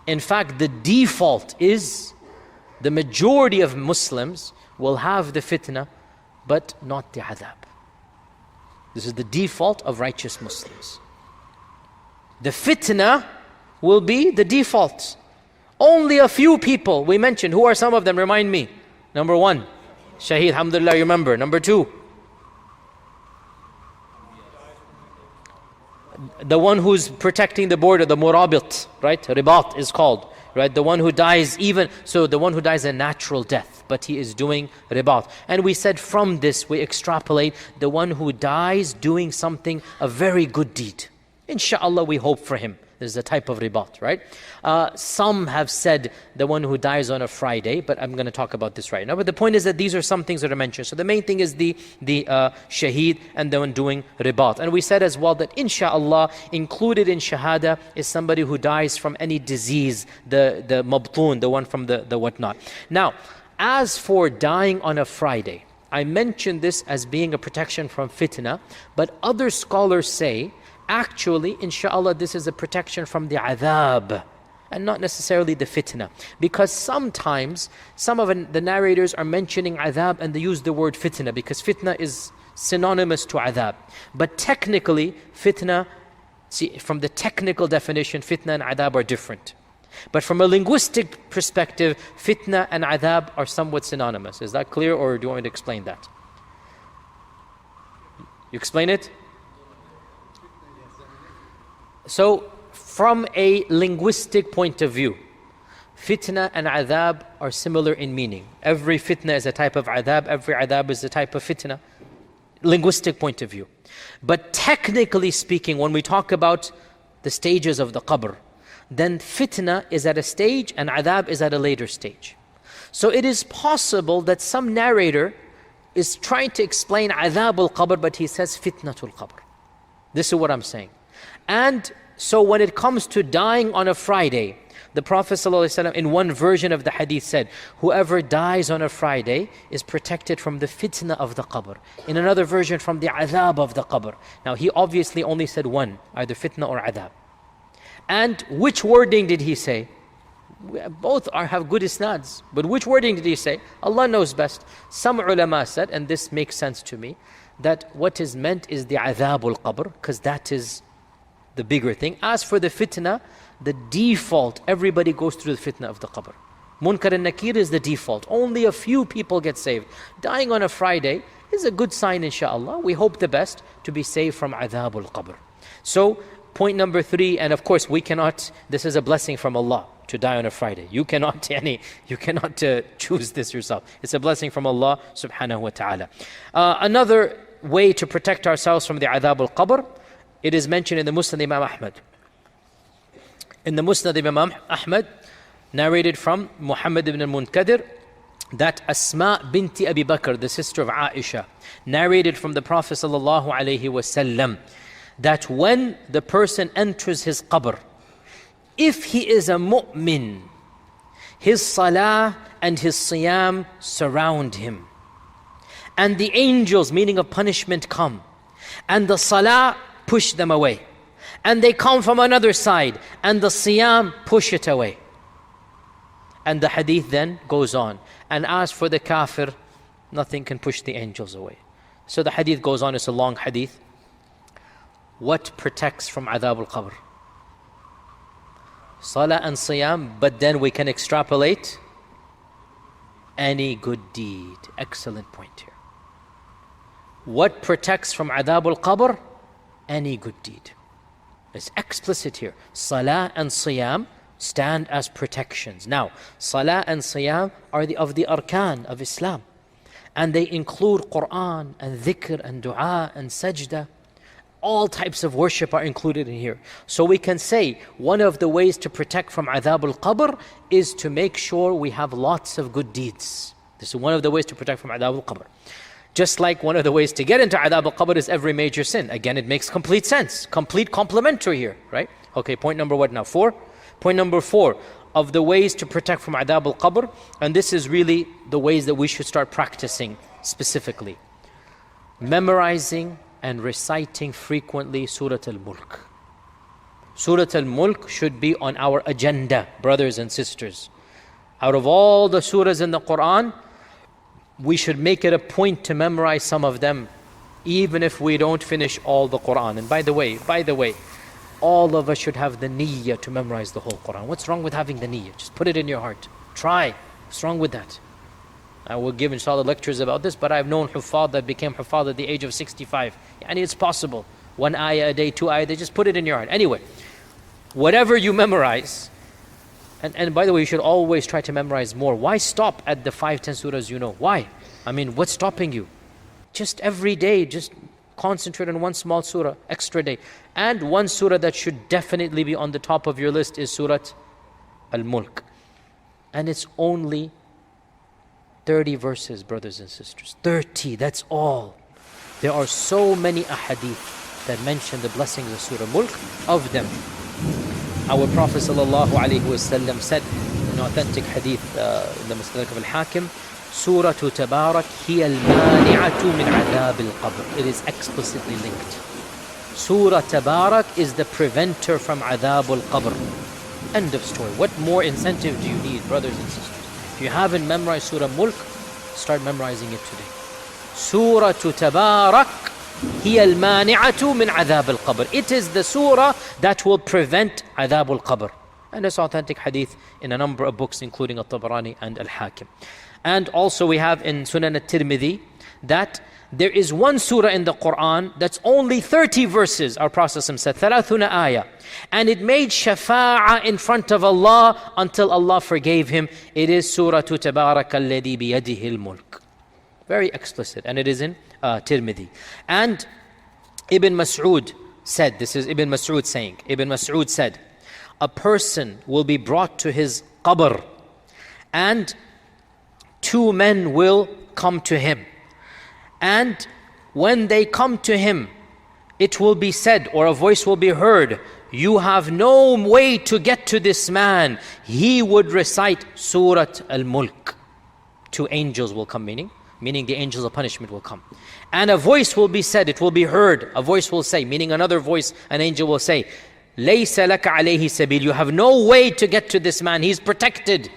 In fact, the default is the majority of Muslims will have the fitnah but not the adhab. This is the default of righteous Muslims. The fitnah will be the default. Only a few people we mentioned. Who are some of them? Remind me. Number one, Shaheed, alhamdulillah, you remember. Number two, the one who's protecting the border, the murabit, right? Ribat is called, right? The one who dies the one who dies a natural death, but he is doing ribat. And we said from this, we extrapolate the one who dies doing something, a very good deed. Inshallah, we hope for him. This is a type of ribat, right? Some have said the one who dies on a Friday, but I'm going to talk about this right now. But the point is that these are some things that are mentioned. So the main thing is the shaheed and the one doing ribat. And we said as well that inshallah, included in shahada is somebody who dies from any disease, the mabtoon, the one from the whatnot. Now, as for dying on a Friday, I mentioned this as being a protection from fitnah, but other scholars say, actually, inshallah, this is a protection from the adhab and not necessarily the fitnah. Because sometimes some of the narrators are mentioning adhab and they use the word fitnah because fitnah is synonymous to adhab. But technically, fitnah, see, from the technical definition, fitnah and adhab are different. But from a linguistic perspective, fitnah and adhab are somewhat synonymous. Is that clear, or do you want me to explain that? You explain it? So, from a linguistic point of view, fitnah and adhab are similar in meaning. Every fitnah is a type of adhab, every adhab is a type of fitnah. Linguistic point of view. But technically speaking, when we talk about the stages of the qabr, then fitnah is at a stage and adhab is at a later stage. So it is possible that some narrator is trying to explain adhab al-qabr, but he says fitnatul qabr. This is what I'm saying. And so when it comes to dying on a Friday, the Prophet ﷺ in one version of the hadith said, whoever dies on a Friday is protected from the fitnah of the qabr. In another version, from the adhab of the qabr. Now he obviously only said one, either fitnah or adhab. And which wording did he say? Both have good isnads. But which wording did he say? Allah knows best. Some ulama said, and this makes sense to me, that what is meant is the adhab al-qabr, because that is the bigger thing. As for the fitnah, the default, everybody goes through the fitnah of the qabr. Munkar and Nakir is the default. Only a few people get saved. Dying on a Friday is a good sign, inshallah. We hope the best to be saved from adhab al-qabr. So, point number 3, and of course we cannot, this is a blessing from Allah to die on a Friday. You cannot choose this yourself. It's a blessing from Allah subhanahu wa ta'ala. Another way to protect ourselves from the adhab al-qabr, it is mentioned in the Musnad Imam Ahmad. In the Musnad Imam Ahmad, narrated from Muhammad ibn al-Munkadir, that Asma binti Abi Bakr, the sister of Aisha, narrated from the Prophet sallallahu alaihi wasallam, that when the person enters his qabr, if he is a mu'min, his salah and his siyam surround him. And the angels, meaning of punishment, come. And the salah push them away. And they come from another side. And the siyam push it away. And the hadith then goes on. And as for the kafir, nothing can push the angels away. So the hadith goes on, it's a long hadith. What protects from adhab al-qabr? Salah and siyam, but then we can extrapolate any good deed. Excellent point here. What protects from adhab al-qabr? Any good deed. It's explicit here. Salah and siyam stand as protections. Now, salah and siyam are of the arkan of Islam. And they include Quran and dhikr and dua and sajda. All types of worship are included in here. So we can say one of the ways to protect from adhab al-qabr is to make sure we have lots of good deeds. This is one of the ways to protect from adhab al-qabr. Just like one of the ways to get into adhab al-qabr is every major sin. Again, it makes complete sense. Complete complementary here, right? Okay, point number what now? 4? Point number 4 of the ways to protect from adhab al-qabr, and this is really the ways that we should start practicing specifically. Memorizing and reciting frequently Surah Al-Mulk. Surah Al-Mulk should be on our agenda, brothers and sisters. Out of all the surahs in the Quran, we should make it a point to memorize some of them, even if we don't finish all the Quran. And by the way, all of us should have the niyyah to memorize the whole Quran. What's wrong with having the niyyah? Just put it in your heart. Try. What's wrong with that? I will give inshallah lectures about this, but I've known huffaz that became huffaz at the age of 65. And it's possible. 1 ayah a day, 2 ayah a day, just put it in your heart. Anyway, whatever you memorize, and by the way, you should always try to memorize more. Why stop at the 5-10 surahs you know? Why? I mean, what's stopping you? Just every day, just concentrate on one small surah, extra day. And one surah that should definitely be on the top of your list is Surah Al-Mulk. And it's only 30 verses, brothers and sisters. 30, that's all. There are so many ahadith that mention the blessings of Surah Mulk. Of them, our Prophet ﷺ said in authentic hadith in the Musnad of Al-Hakim, Surah Tabarak hiya al-mani'atu min adhab al-qabr. It is explicitly linked. Surah Tabarak is the preventer from adhab al-qabr. End of story. What more incentive do you need, brothers and sisters? If you haven't memorized Surah Mulk, start memorizing it today. Surah Tabarak hiya al-mani'atu min adhab al-qabr. It is the surah that will prevent adhab al-qabr. And it's authentic hadith in a number of books, including Al-Tabarani and Al-Hakim. And also we have in Sunan At-Tirmidhi that there is one surah in the Quran that's only 30 verses. Our Prophet said, ثَلَاثُنَ ayah. And it made shafa'ah in front of Allah until Allah forgave him. It is Surah Tabarak alladhi biyadihi al-mulk. Very explicit. And it is in Tirmidhi. And Ibn Mas'ud said, this is Ibn Mas'ud saying, Ibn Mas'ud said, a person will be brought to his qabr and 2 men will come to him. And when they come to him, it will be said, or a voice will be heard, you have no way to get to this man. He would recite Surah Al-Mulk. 2 angels will come, meaning the angels of punishment will come. And a voice will be said, it will be heard. A voice will say, meaning another voice, an angel will say, لَيْسَ لَكَ عَلَيْهِ سَبِيلٌ. You have no way to get to this man. He's protected.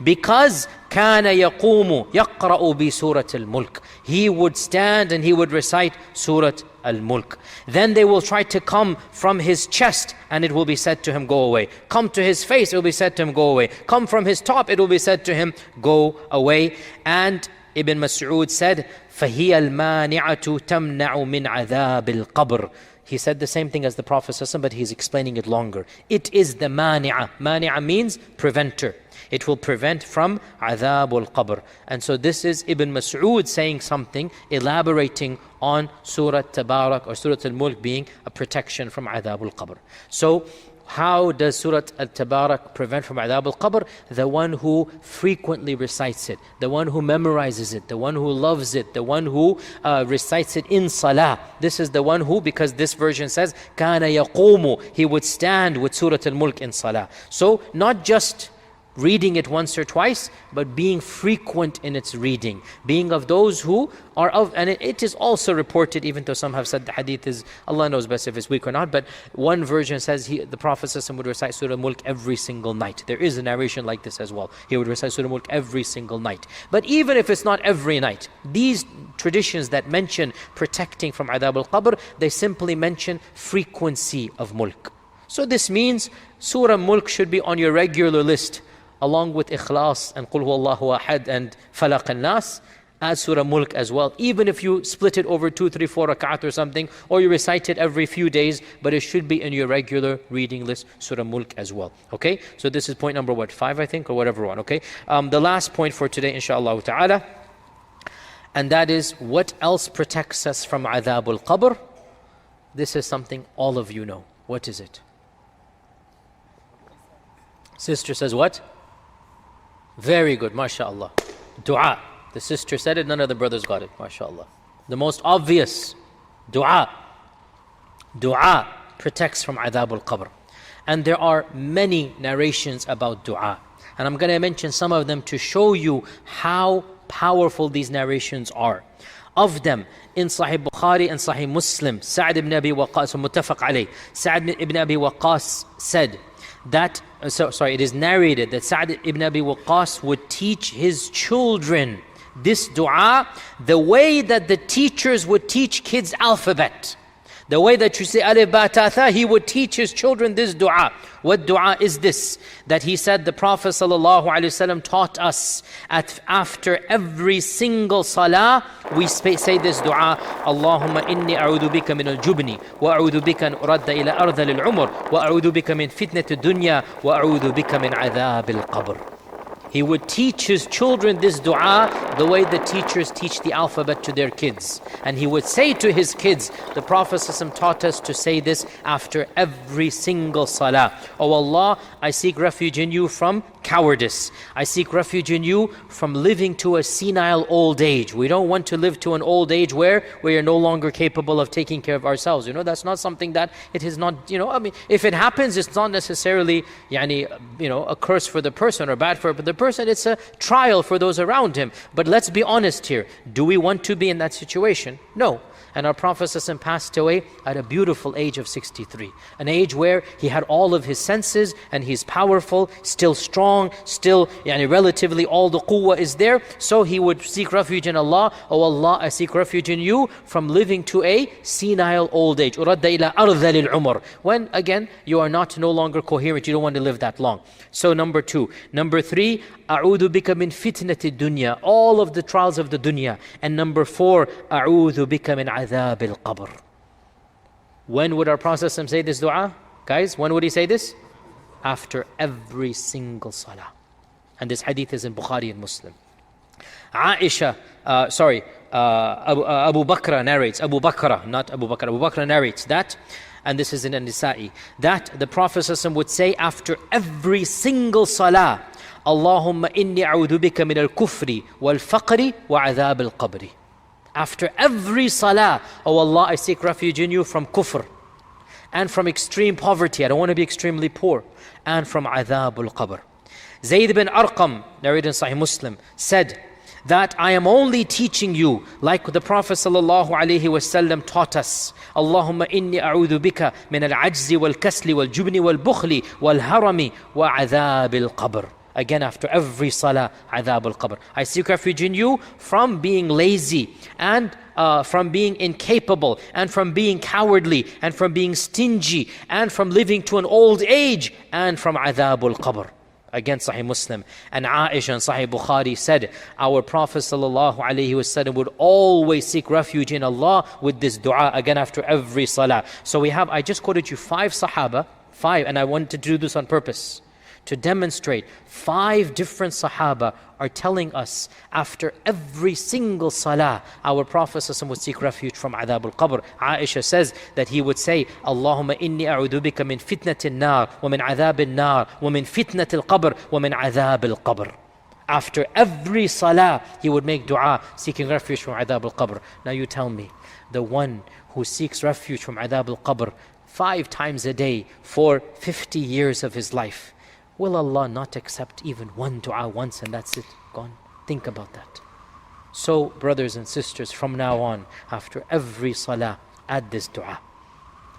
Because كان يقوم يقرأ بسورة الملك. He would stand and he would recite Surah Al-Mulk. Then they will try to come from his chest and it will be said to him, go away. Come to his face, it will be said to him, go away. Come from his top, it will be said to him, go away. And Ibn Mas'ud said, فَهِيَ الْمَانِعَةُ تَمْنَعُ مِنْ عَذَابِ الْقَبْرِ. He said the same thing as the Prophet ﷺ, but he's explaining it longer. It is the mani'ah. Mani'ah means preventer. It will prevent from adhab al-qabr. And so this is Ibn Mas'ud saying something, elaborating on Surah Tabarak or Surah Al-Mulk being a protection from adhab al-qabr. So how does Surah Al-Tabarak prevent from adhab al-qabr? The one who frequently recites it, the one who memorizes it, the one who loves it, the one who recites it in salah. This is the one who, because this version says, كَانَ يَقُومُ. He would stand with Surah Al-Mulk in salah. So not just reading it once or twice, but being frequent in its reading, being of those who are of, and it is also reported, even though some have said the hadith is, Allah knows best if it's weak or not, but one version says the Prophet ﷺ would recite Surah Mulk every single night. There is a narration like this as well. He would recite Surah Mulk every single night. But even if it's not every night, these traditions that mention protecting from adhab al-qabr, they simply mention frequency of mulk. So this means Surah Mulk should be on your regular list, along with Ikhlas and Qul Huwallahu Ahad and Falaq al-Nas, add Surah Mulk as well. Even if you split it over 2, 3, 4 rak'at or something, or you recite it every few days, but it should be in your regular reading list, Surah Mulk as well. Okay? So this is point number 5, I think, or whatever one, okay? The last point for today, inshallah ta'ala, and that is what else protects us from adhab al-qabr? This is something all of you know. What is it? Sister says what? Very good, mashallah. Dua. The sister said it, none of the brothers got it, mashallah. The most obvious, dua. Dua protects from adhab al-qabr. And there are many narrations about dua. And I'm going to mention some of them to show you how powerful these narrations are. Of them, in Sahih Bukhari and Sahih Muslim, Sa'd ibn Abi Waqqas, muttafaq alayh, Sa'd ibn Abi Waqqas said that, it is narrated that Sa'd ibn Abi Waqqas would teach his children this dua the way that the teachers would teach kids alphabet. The way that you say alif ba ta tha, he would teach his children this dua. What dua is this? That he said the Prophet ﷺ taught us after every single salah, we say this dua, Allahumma inni a'udhu bika min al-jubni, wa a'udhu bika an uradda ila ardhal al-umr, wa a'udhu bika min fitnat ad-dunya, wa a'udhu bika min adhab al-qabr. He would teach his children this dua the way the teachers teach the alphabet to their kids. And he would say to his kids, the Prophet ﷺ taught us to say this after every single salah. Oh Allah, I seek refuge in you from cowardice. I seek refuge in you from living to a senile old age. We don't want to live to an old age where we are no longer capable of taking care of ourselves. That's not something that it is not, if it happens, it's not necessarily, a curse for the person or bad for the person. It's a trial for those around him. But let's be honest here. Do we want to be in that situation? No. And our Prophet ﷺ passed away at a beautiful age of 63. An age where he had all of his senses and he's powerful, still strong, still relatively all the quwwah is there. So he would seek refuge in Allah. Oh Allah, I seek refuge in you from living to a senile old age. Uradda ila ardhal al-umr. When again, you are no longer coherent, you don't want to live that long. So number 2. Number 3, A'udhu bika min fitnati dunya. All of the trials of the dunya. And number 4, A'udhu bika min adhab al-qabr. When would our Prophet say this dua? Guys, when would he say this? After every single salah. And this hadith is in Bukhari and Muslim. Abu Bakr narrates, Abu Bakr narrates that, and this is in An-Nisa'i, that the Prophet ﷺ would say after every single salah, Allahumma inni a'udhu bika min al-kufri wal-faqri wa adhab al-qabri. After every salah, oh Allah, I seek refuge in you from kufr and from extreme poverty. I don't want to be extremely poor. And from adhab al-qabr. Zayd bin Arqam, narrated in Sahih Muslim, said that I am only teaching you like the Prophet ﷺ taught us. Allahumma inni a'udhu bika min al-ajzi wal-kasli wal-jubni wal-bukhli wal-harami wa adhab al-qabr. Again, after every salah, adhab al-qabr. I seek refuge in you from being lazy and from being incapable and from being cowardly and from being stingy and from living to an old age and from adhab al-qabr. Again, Sahih Muslim. And Aisha in Sahih Bukhari said, our Prophet ﷺ would always seek refuge in Allah with this dua, again after every salah. So I just quoted you 5 Sahaba, and I wanted to do this on purpose, to demonstrate 5 different Sahaba are telling us after every single salah, our Prophet ﷺ would seek refuge from adhab al-qabr. Aisha says that he would say, Allahumma inni a'udhu bika min fitnati an-nar, wa min adhab an-nar, wa min fitnati al-qabr, wa min adhab al-qabr. After every salah, he would make dua, seeking refuge from adhab al-qabr. Now you tell me, the one who seeks refuge from adhab al-qabr 5 times a day for 50 years of his life, will Allah not accept even one dua once and that's it, gone? Think about that. So, brothers and sisters, from now on, after every salah, add this dua.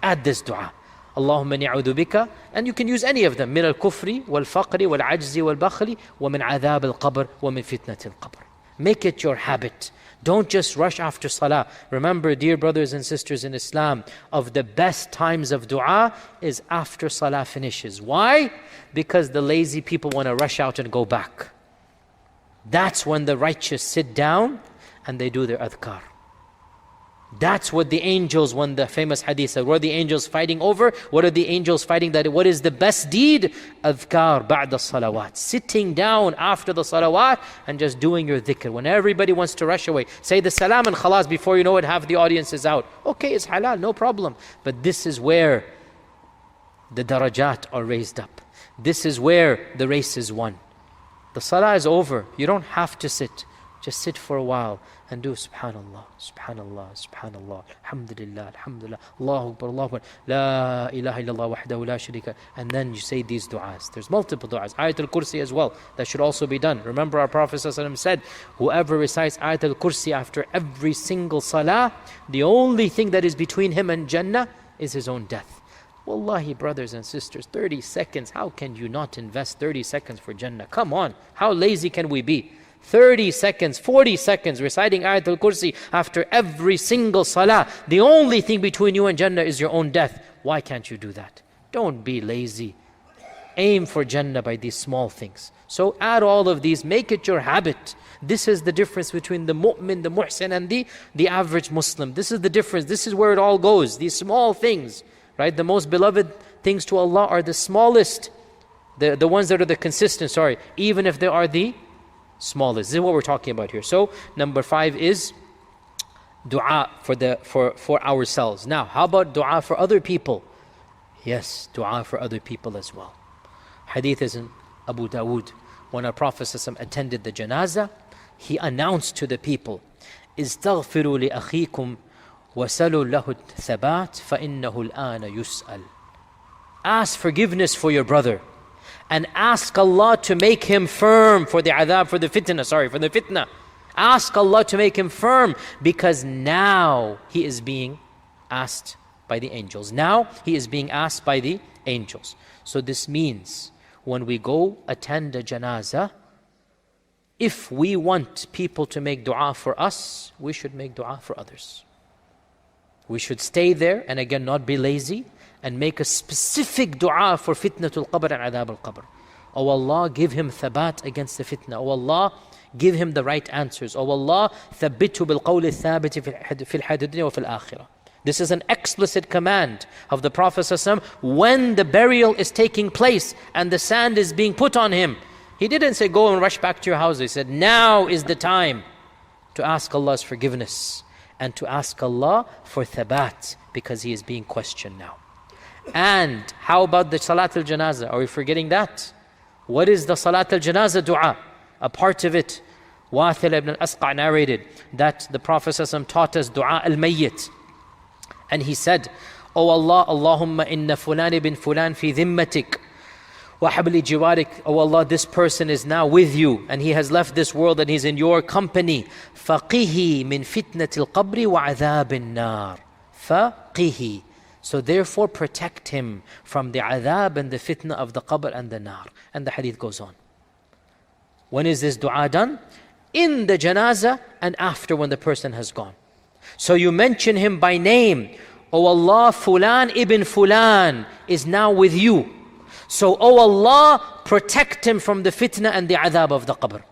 Add this dua. Allahumma ni'udhu bika, and you can use any of them. Min al-kufri, wal-faqri, wal-ajzi, wal-bakhli, wa min adhab al-qabr, wa min fitnat al-qabr. Make it your habit. Don't just rush after salah. Remember, dear brothers and sisters in Islam, of the best times of dua is after salah finishes. Why? Because the lazy people want to rush out and go back. That's when the righteous sit down and they do their adhkar. That's what the angels, when the famous hadith said, what are the angels fighting over? What are the angels fighting? What is the best deed? Adhkar ba'da salawat. Sitting down after the salawat and just doing your dhikr. When everybody wants to rush away, say the salam and khalas, before you know it, half the audience is out. Okay, it's halal, no problem. But this is where the darajat are raised up. This is where the race is won. The salah is over. You don't have to sit. Just sit for a while and do subhanallah, subhanallah, subhanallah, alhamdulillah, alhamdulillah, Allahu Akbar, Allahu Akbar, la ilaha illallah wahdahu la sharika. And then you say these du'as. There's multiple du'as. Ayatul Kursi as well. That should also be done. Remember our Prophet ﷺ said, whoever recites Ayatul Kursi after every single salah, the only thing that is between him and Jannah is his own death. Wallahi, brothers and sisters, 30 seconds. How can you not invest 30 seconds for Jannah? Come on. How lazy can we be? 30 seconds, 40 seconds reciting Ayatul Kursi after every single salah. The only thing between you and Jannah is your own death. Why can't you do that? Don't be lazy. Aim for Jannah by these small things. So add all of these, make it your habit. This is the difference between the mu'min, the muhsin, and the average Muslim. This is the difference. This is where it all goes. These small things, right? The most beloved things to Allah are the smallest. The ones that are the consistent, even if they are the smallest. This is what we're talking about here. So number 5 is dua for ourselves. Now, how about dua for other people? Yes, dua for other people as well. Hadith is in Abu Dawood. When our Prophet ﷺ attended the janazah, he announced to the people, "Istaghfiru li akhikum wa salu lahu thabat fa innahu al-ana yus'al." Ask forgiveness for your brother and ask Allah to make him firm for the adhab, for the fitnah. Ask Allah to make him firm, because now he is being asked by the angels. Now he is being asked by the angels. So this means when we go attend a janazah, if we want people to make dua for us, we should make dua for others. We should stay there and again not be lazy and make a specific dua for fitnatul qabr and adhab al-qabr. Oh Allah, give him thabat against the fitna. Oh Allah, give him the right answers. Oh Allah, thabbitu bil qawli thabiti fil hayati wa fil akhirah. This is an explicit command of the Prophet ﷺ when the burial is taking place and the sand is being put on him. He didn't say go and rush back to your house. He said now is the time to ask Allah's forgiveness and to ask Allah for thabat, because he is being questioned now. And how about the Salat al-Janazah? Are we forgetting that? What is the Salat al-Janazah dua? A part of it, Wathil ibn al-Asqa narrated that the Prophet ﷺ taught us dua al-Mayyit. And he said, "O Allah, Allahumma inna fulan bin fulan fi dhimmatik wa habli jiwarik." O Allah, this person is now with you and he has left this world and he's in your company. Faqihi min fitnatil qabri wa adhabin nar. Faqihi. So therefore protect him from the adhab and the fitna of the qabr and the nar. And the hadith goes on. When is this dua done? In the janazah and after, when the person has gone. So you mention him by name. Oh Allah, Fulan ibn Fulan is now with you. So, oh Allah, protect him from the fitna and the adhab of the qabr.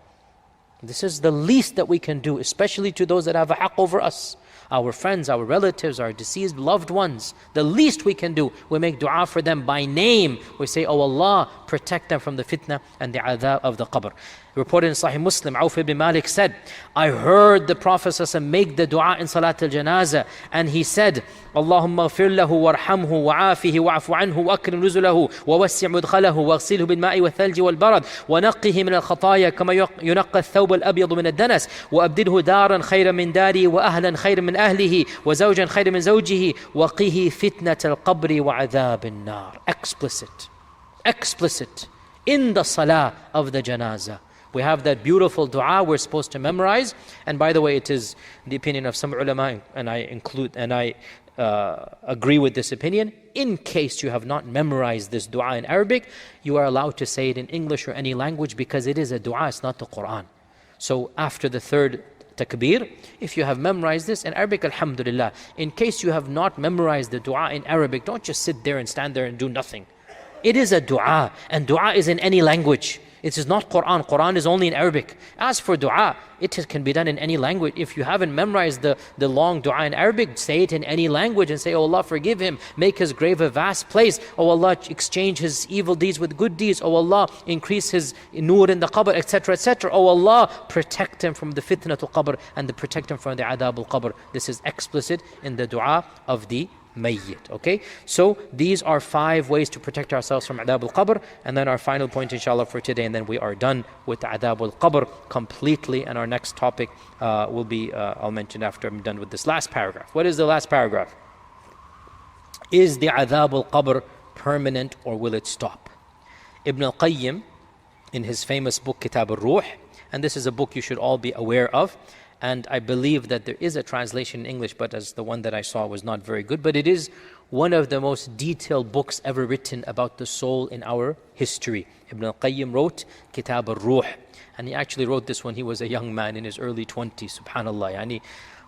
This is the least that we can do, especially to those that have a haqq over us. Our friends, our relatives, our deceased loved ones. The least we can do, we make dua for them by name. We say, oh Allah, protect them from the fitna and the adhab of the qabr. Reported in Sahih Muslim, Auf ibn Malik said, I heard the Prophet ﷺ make the dua in Salat al-Janazah, and he said, Allahumma ghfir lahu warhamhu wa'afihi wa'afu anhu wa'akrim nuzulahu wa wassi' mudkhalahu waghsilhu bil ma'i wal thalji wal barad wa naqqihi min al khataya kama yunaqqa ath-thawb al abyad min ad-danas wa abdilhu daran khayran min dari wa ahlan khayran min ahlihi wa zawjan khayran min zawjihi wa qihi fitnat al-qabri wa adhab an-nar. Explicit in the salah of the janazah. We have that beautiful dua we're supposed to memorize. And by the way, it is the opinion of some ulama, and I agree with this opinion. In case you have not memorized this dua in Arabic, you are allowed to say it in English or any language, because it is a dua, it's not the Quran. So after the third takbir, if you have memorized this in Arabic, alhamdulillah. In case you have not memorized the dua in Arabic, don't just sit there and stand there and do nothing. It is a dua, and dua is in any language. It is not Quran. Quran is only in Arabic. As for dua, it can be done in any language. If you haven't memorized the long dua in Arabic, say it in any language and say, oh Allah, forgive him. Make his grave a vast place. Oh Allah, exchange his evil deeds with good deeds. Oh Allah, increase his nur in the qabr, etc., etc. Oh Allah, protect him from the fitnatul qabr and protect him from the adab al-qabr. This is explicit in the dua of the Mayyit. Okay, so these are 5 ways to protect ourselves from adab al-qabr, and then our final point inshallah for today, and then we are done with adab al-qabr completely, and our next topic will be I'll mention after I'm done with this last paragraph. What is the last paragraph? Is the adab al-qabr permanent, or will it stop? Ibn al-Qayyim, in his famous book Kitab al-Ruh, and this is a book you should all be aware of, and I believe that there is a translation in English, but as the one that I saw was not very good, but it is one of the most detailed books ever written about the soul in our history. Ibn al-Qayyim wrote Kitab al-Ruh, and he actually wrote this when he was a young man in his early 20s, subhanallah. Yani,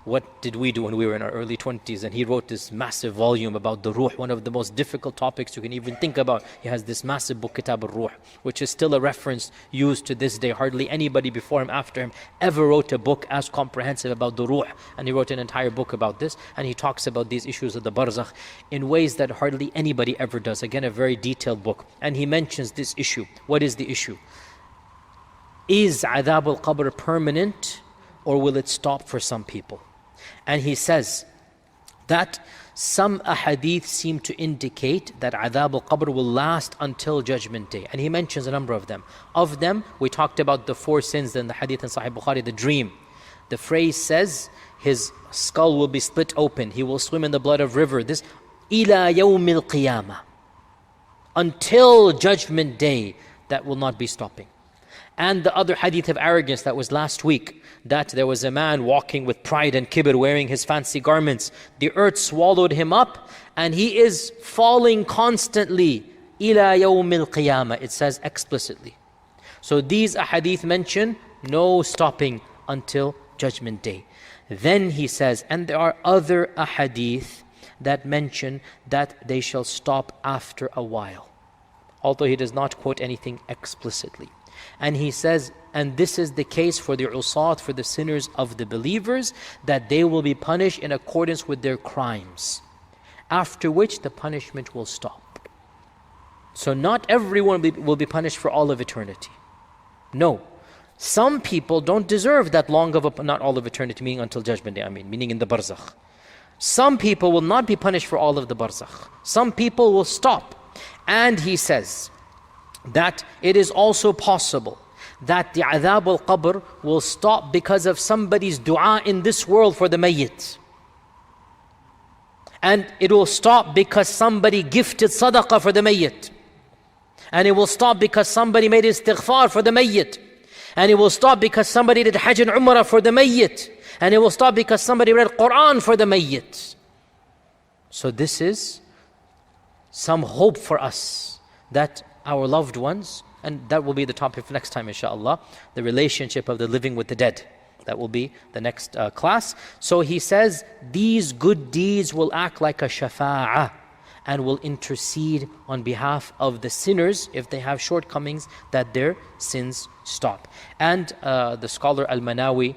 what did we do when we were in our early 20s? And he wrote this massive volume about the ruh, one of the most difficult topics you can even think about. He has this massive book, Kitab al-Ruh, which is still a reference used to this day. Hardly anybody before him, after him, ever wrote a book as comprehensive about the ruh. And he wrote an entire book about this. And he talks about these issues of the barzakh in ways that hardly anybody ever does. Again, a very detailed book. And he mentions this issue. What is the issue? Is adhab al-qabr permanent, or will it stop for some people? And he says that some ahadith seem to indicate that adhab al-qabr will last until Judgment Day. And he mentions a number of them. Of them, we talked about the 4 sins in the hadith in Sahih Bukhari, the dream. The phrase says, his skull will be split open, he will swim in the blood of river. This, ila yawm al-qiyamah. Until Judgment Day, that will not be stopping. And the other hadith of arrogance that was last week, that there was a man walking with pride and kibr, wearing his fancy garments. The earth swallowed him up, and he is falling constantly. Ila yawm al-qiyamah, it says explicitly. So these ahadith mention no stopping until Judgment Day. Then he says, and there are other ahadith that mention that they shall stop after a while, although he does not quote anything explicitly. And he says, and this is the case for the usat, for the sinners of the believers, that they will be punished in accordance with their crimes, after which the punishment will stop. So not everyone will be punished for all of eternity. No. Some people don't deserve that long of a, not all of eternity, meaning until Judgment Day, meaning in the barzakh. Some people will not be punished for all of the barzakh. Some people will stop. And he says that it is also possible that the adhab al-qabr will stop because of somebody's dua in this world for the mayyit. And it will stop because somebody gifted sadaqah for the mayyit. And it will stop because somebody made istighfar for the mayyit. And it will stop because somebody did hajj and umrah for the mayyit. And it will stop because somebody read Quran for the mayyit. So this is some hope for us that our loved ones, and that will be the topic for next time inshallah, the relationship of the living with the dead. That will be the next class. So he says, these good deeds will act like a shafa'ah and will intercede on behalf of the sinners if they have shortcomings, that their sins stop. And the scholar Al-Manawi,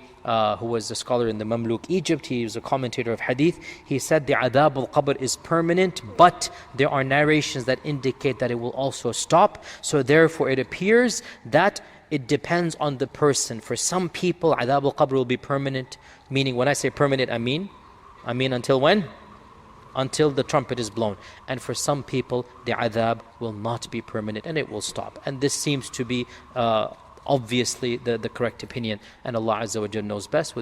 who was a scholar in the Mamluk Egypt, he was a commentator of hadith, he said the adhab al-qabr is permanent, but there are narrations that indicate that it will also stop. So therefore it appears that it depends on the person. For some people, adhab al-qabr will be permanent, meaning when I say permanent, I mean until when? Until the trumpet is blown. And for some people, the adhab will not be permanent and it will stop. And this seems to be obviously the correct opinion. And Allah Azza wa Jalla knows best.